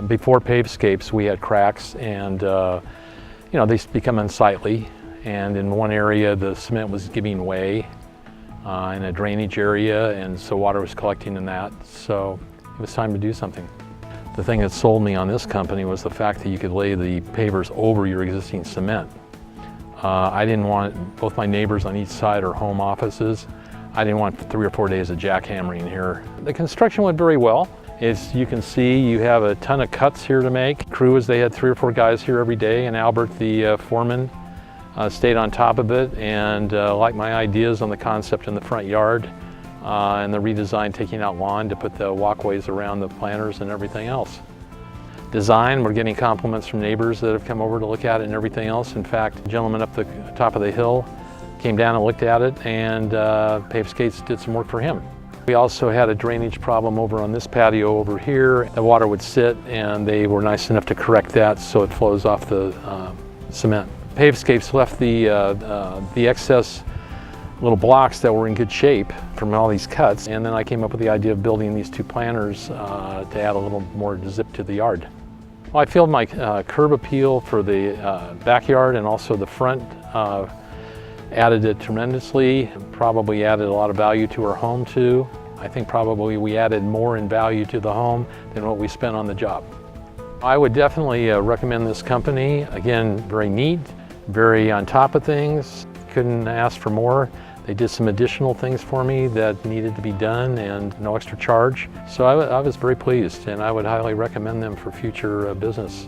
Before Pavescapes, we had cracks, and they become unsightly. And in one area, the cement was giving way in a drainage area, and so water was collecting in that. So it was time to do something. The thing that sold me on this company was the fact that you could lay the pavers over your existing cement. I didn't want both my neighbors on each side or home offices. I didn't want 3 or 4 days of jackhammering here. The construction went very well. As you can see, you have a ton of cuts here to make. Crews, they had 3 or 4 guys here every day, and Albert, the foreman, stayed on top of it and liked my ideas on the concept in the front yard and the redesign, taking out lawn to put the walkways around the planters and everything else. Design, we're getting compliments from neighbors that have come over to look at it and everything else. In fact, a gentleman up the top of the hill came down and looked at it, and Pavescapes did some work for him. We also had a drainage problem over on this patio over here. The water would sit, and they were nice enough to correct that so it flows off the cement. Pavescapes left the excess little blocks that were in good shape from all these cuts, and then I came up with the idea of building these 2 planters to add a little more zip to the yard. Well, I feel my curb appeal for the backyard and also the front added it tremendously. Probably added a lot of value to our home too. I think probably we added more in value to the home than what we spent on the job. I would definitely recommend this company. Again, very neat, very on top of things. Couldn't ask for more. They did some additional things for me that needed to be done, and no extra charge. So I was very pleased, and I would highly recommend them for future business.